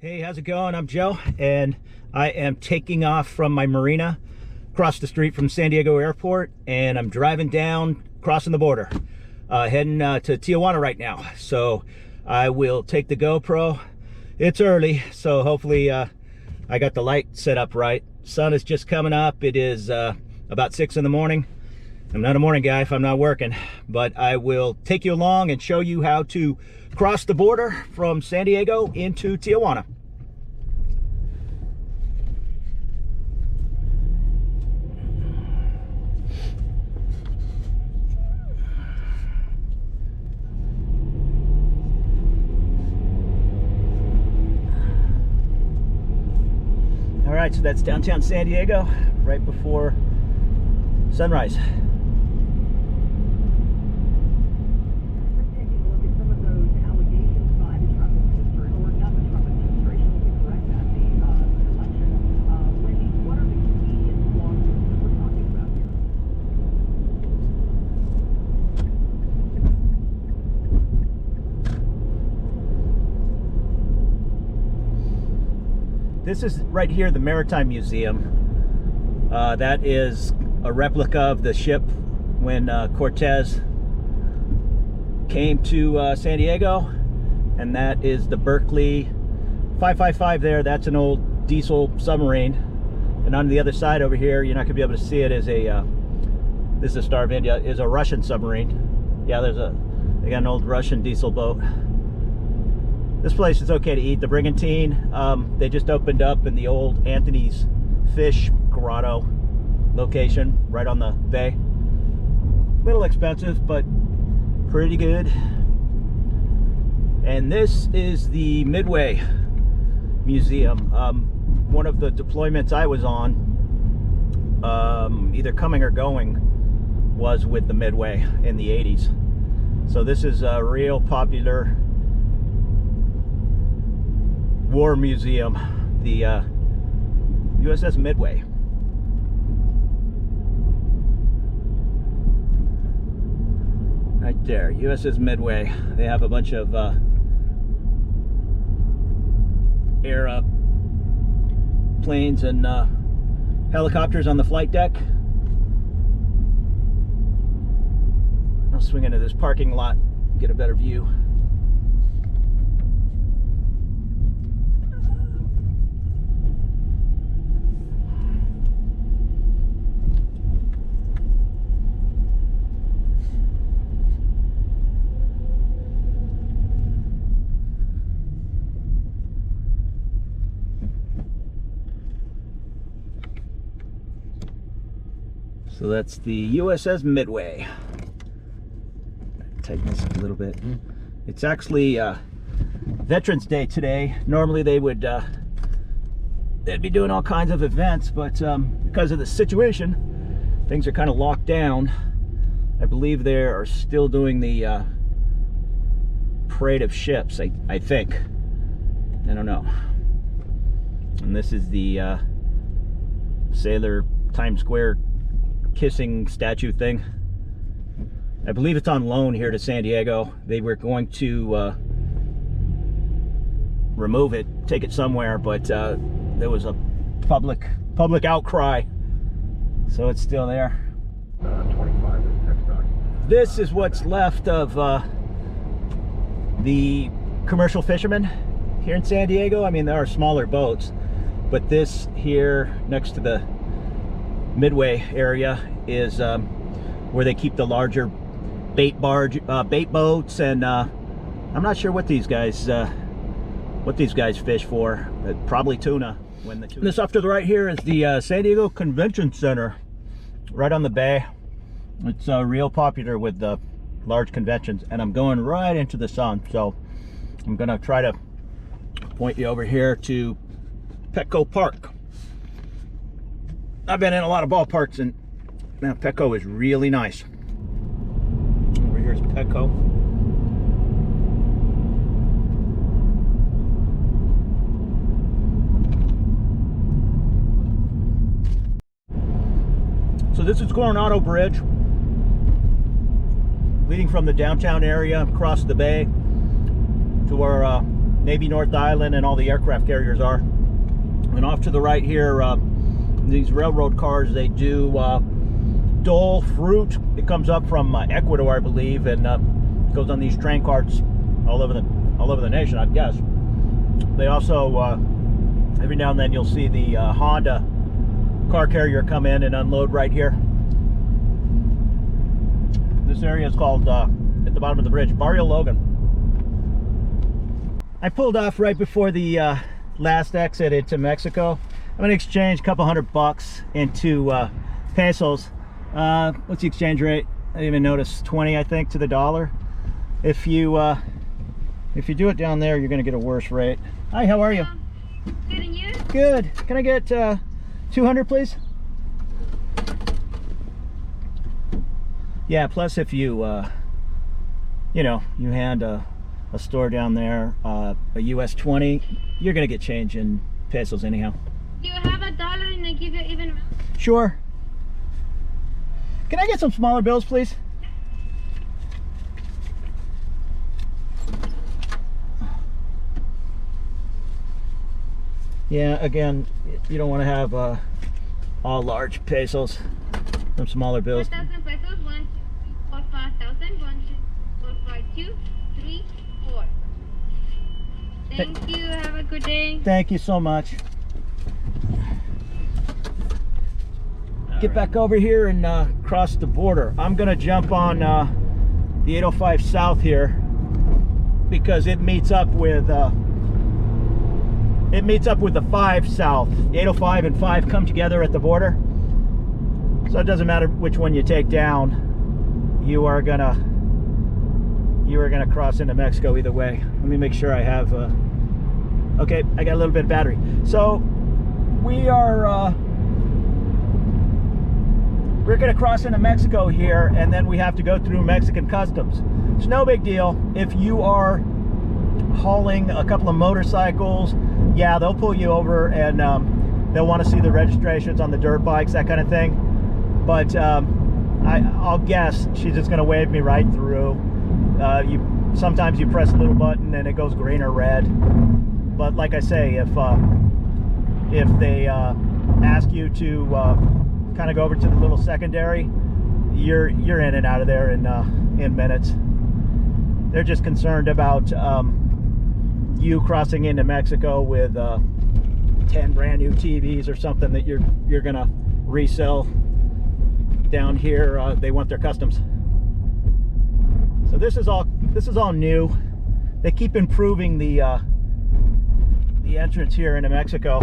Hey, how's it going? I'm Joe, and I am taking off from my marina across the street from San Diego Airport, and I'm driving down, crossing the border, heading to Tijuana right now. So I will take the GoPro. It's early, so hopefully I got the light set up right. Sun is just coming up. It is about 6 in the morning. I'm not a morning guy if I'm not working, but I will take you along and show you how to cross the border from San Diego into Tijuana. All right, so that's downtown San Diego, right before sunrise. This is right here, the Maritime Museum. That is a replica of the ship when Cortez came to San Diego, and that is the Berkeley 555 there. That's an old diesel submarine. And on the other side over here, you're not gonna be able to see it, is a this is a Star of India, is a Russian submarine. Yeah, they got an old Russian diesel boat. This place is okay to eat. The Brigantine, they just opened up in the old Anthony's Fish Grotto location right on the bay. Little expensive, but pretty good. And this is the Midway Museum. One of the deployments I was on, either coming or going, was with the Midway in the 80s. So this is a real popular war museum, the USS Midway. Right there, USS Midway. They have a bunch of air planes and helicopters on the flight deck. I'll swing into this parking lot, get a better view. So that's the USS Midway. Tighten this up a little bit. It's actually Veterans Day today. Normally they would they'd be doing all kinds of events, but because of the situation, things are kind of locked down. I believe they are still doing the parade of ships. I think. I don't know. And this is the Sailor Times Square kissing statue thing. I believe it's on loan here to San Diego. They were going to remove it, take it somewhere, but there was a public outcry, so it's still there. 25 is Expat. This is what's left of the commercial fishermen here in San Diego. I mean, there are smaller boats, but this here next to the Midway area is where they keep the larger bait boats, and I'm not sure what these guys fish for. Probably tuna. This off to the right here is the San Diego Convention Center, right on the bay. It's real popular with the large conventions, and I'm going right into the sun, so I'm gonna try to point you over here to Petco Park. I've been in a lot of ballparks, and man, Petco is really nice. Over here is Petco. So this is Coronado Bridge, leading from the downtown area across the bay to where Navy North Island and all the aircraft carriers are. And off to the right here, these railroad cars, they do dole fruit. It comes up from Ecuador, I believe, and goes on these train carts all over the nation, I guess. They also every now and then you'll see the Honda car carrier come in and unload right here. This area is called at the bottom of the bridge, Barrio Logan. I pulled off right before the last exit into Mexico. I'm gonna exchange a couple $100 into pesos. What's the exchange rate? I didn't even notice. 20, I think, to the dollar. If you do it down there, you're gonna get a worse rate. Hi, how are you? Good, and you? Good. Can I get 200, please? Yeah. Plus, if you you know, you hand a store down there a US 20, you're gonna get change in pesos anyhow. Do you have $1 and I give you even amount? Sure. Can I get some smaller bills, please? Yeah, again, you don't want to have all large pesos. Some smaller bills. 4,000 pesos. 1, 2, 3, 4, 5,000. 1, 2, 4, 5, 2, 3, 4. Thank you. Have a good day. Thank you so much. Get back over here and cross the border. I'm gonna jump on the 805 South here because it meets up with the 5 South. 805 and 5 come together at the border, so it doesn't matter which one you take down. You are gonna cross into Mexico either way. Let me make sure I have. Okay, I got a little bit of battery. So we're going to cross into Mexico here, and then we have to go through Mexican customs. It's no big deal. If you are hauling a couple of motorcycles, yeah, they'll pull you over and they'll want to see the registrations on the dirt bikes, that kind of thing. But I'll guess she's just going to wave me right through. Sometimes you press a little button and it goes green or red. But like I say, if they ask you to kind of go over to the little secondary, you're in and out of there in minutes. They're just concerned about you crossing into Mexico with 10 brand new TVs or something that you're gonna resell down here. They want their customs. So this is all new. They keep improving the entrance here into Mexico.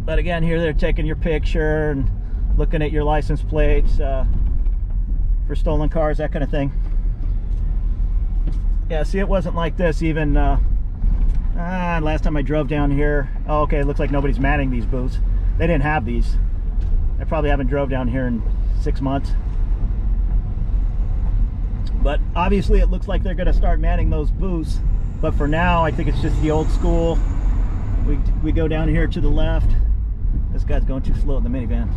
But again, here they're taking your picture and looking at your license plates for stolen cars, that kind of thing. Yeah, see, it wasn't like this even last time I drove down here. Oh, okay, it looks like nobody's manning these booths. They didn't have these. I probably haven't drove down here in 6 months. But obviously it looks like they're going to start manning those booths. But for now, I think it's just the old school. We go down here to the left. This guy's going too slow in the minivan.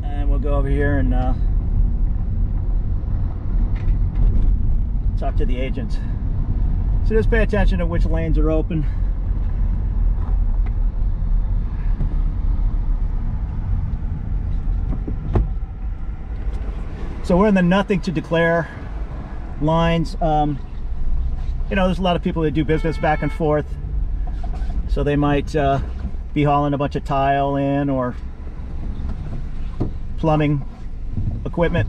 And we'll go over here and talk to the agents. So just pay attention to which lanes are open. So we're in the nothing to declare lines. You know, there's a lot of people that do business back and forth. So they might be hauling a bunch of tile in or plumbing equipment.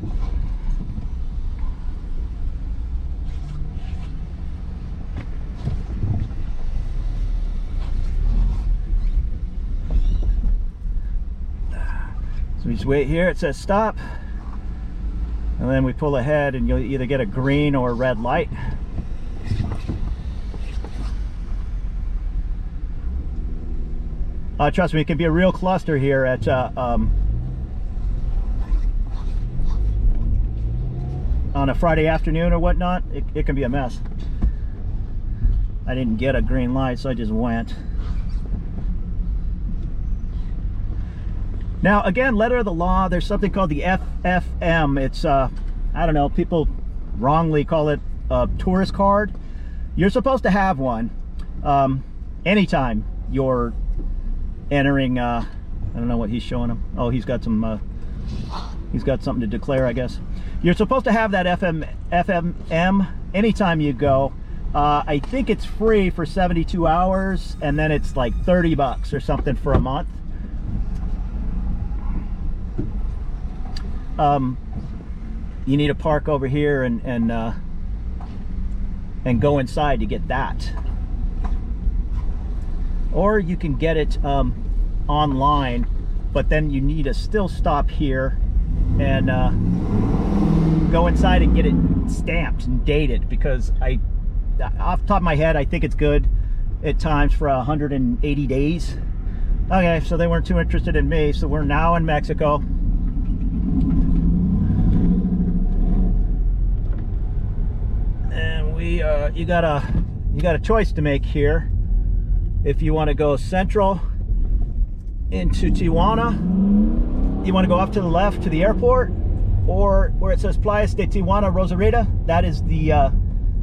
So we just wait here, it says stop. And then we pull ahead and you'll either get a green or a red light. Trust me, it can be a real cluster here at on a Friday afternoon or whatnot. It can be a mess. I didn't get a green light, so I just went. Now, again, letter of the law, there's something called the FFM. It's, I don't know, people wrongly call it a tourist card. You're supposed to have one anytime you're entering, I don't know what he's showing him. Oh, he's got some, he's got something to declare, I guess. You're supposed to have that FFM anytime you go. I think it's free for 72 hours, and then it's like 30 bucks or something for a month. You need to park over here and go inside to get that, or you can get it online, but then you need to still stop here and go inside and get it stamped and dated, because off the top of my head, I think it's good at times for 180 days. Okay, so they weren't too interested in me, so we're now in Mexico. And you got a choice to make here. If you want to go central into Tijuana, you want to go off to the left to the airport, or where it says Playas de Tijuana Rosarita, that is the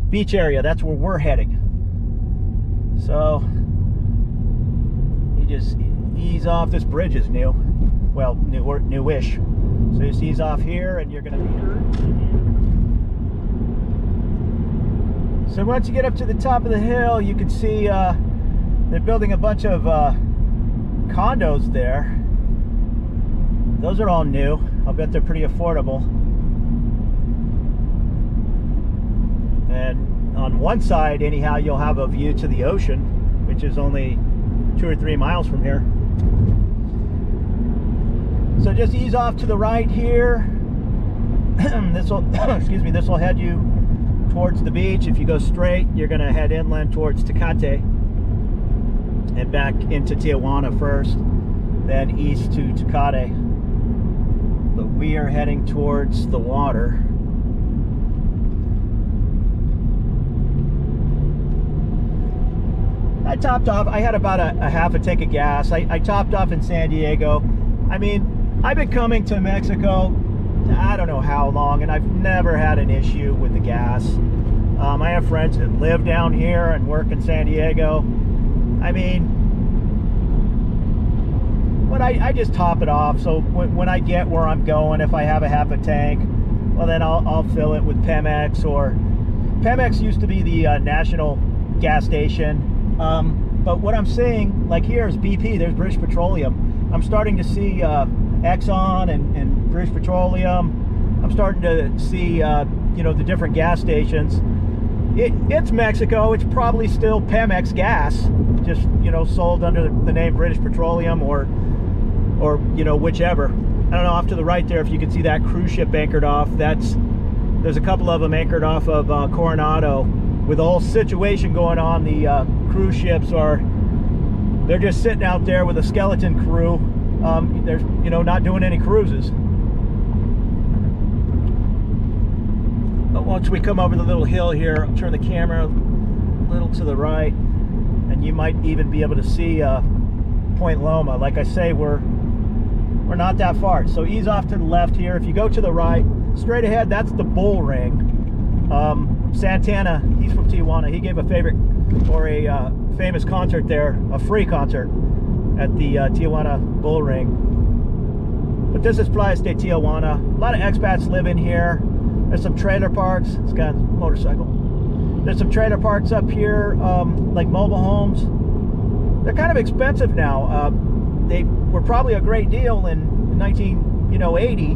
beach area. That's where we're heading. So you just ease off. This bridge is new, well, newish. So you just ease off here, and you're gonna be. So once you get up to the top of the hill, you can see they're building a bunch of condos there. Those are all new. I'll bet they're pretty affordable. And on one side, anyhow, you'll have a view to the ocean, which is only 2 or 3 miles from here. So just ease off to the right here. This will, excuse me, this will head you towards the beach. If you go straight, you're going to head inland towards Tecate and back into Tijuana first, then east to Tecate. But we are heading towards the water. I topped off, I had about a half a tank of gas. I topped off in San Diego. I mean, I've been coming to Mexico, I don't know how long, and I've never had an issue with the gas. I have friends that live down here and work in San Diego. I mean, when I just top it off. So when I get where I'm going, if I have a half a tank, well, then I'll fill it with Pemex. Or Pemex used to be the national gas station, but what I'm seeing, like here is BP, there's British Petroleum. I'm starting to see Exxon and British Petroleum. I'm starting to see you know, the different gas stations. It's Mexico. It's probably still Pemex gas, just, you know, sold under the name British Petroleum, or you know, whichever. I don't know, off to the right there, if you can see that cruise ship anchored off, there's a couple of them anchored off of Coronado. With the whole situation going on, the cruise ships they're just sitting out there with a skeleton crew. They're, you know, not doing any cruises. But once we come over the little hill here, I'll turn the camera a little to the right, and you might even be able to see Point Loma. Like I say, we're not that far. So ease off to the left here. If you go to the right, straight ahead, that's the Bull Ring. Santana, he's from Tijuana. He gave a famous concert there, a free concert at the Tijuana Bull Ring. But this is Playas de Tijuana. A lot of expats live in here. There's some trailer parks. It's got a motorcycle. There's some trailer parks up here, like mobile homes. They're kind of expensive now. They were probably a great deal in 1980,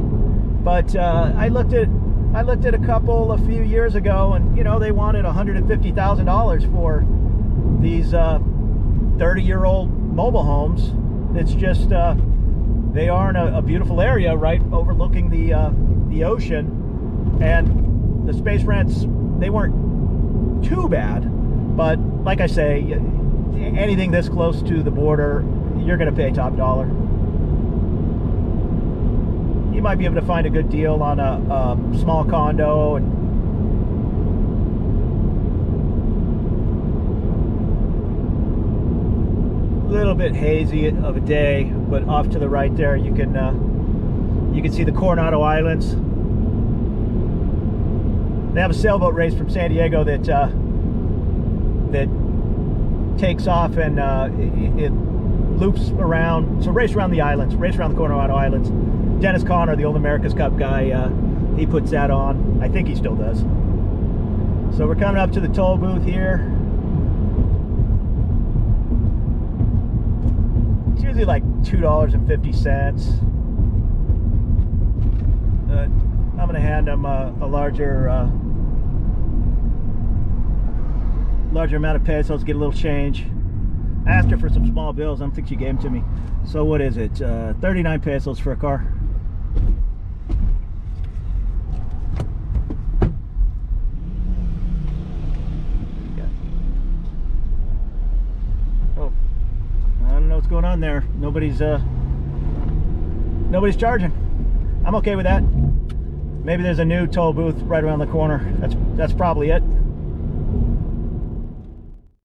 but I looked at a couple a few years ago, and you know, they wanted $150,000 for these 30-year-old mobile homes. It's just they are in a beautiful area right overlooking the ocean, and the space rents, they weren't too bad, but like I say, anything this close to the border, you're going to pay top dollar. You might be able to find a good deal on a small condo. little bit hazy of a day, but off to the right there you can see the Coronado Islands. They have a sailboat race from San Diego that takes off and it loops around. So race around the islands, race around the Coronado Islands. Dennis Conner, the old America's Cup guy, he puts that on. I think he still does. So we're coming up to the toll booth here. It's usually like $2.50. I'm going to hand him a larger amount of pesos, get a little change. I asked her for some small bills. I don't think she gave them to me. So what is it? 39 pesos for a car. Oh, I don't know what's going on there. Nobody's charging. I'm okay with that. Maybe there's a new toll booth right around the corner. That's probably it.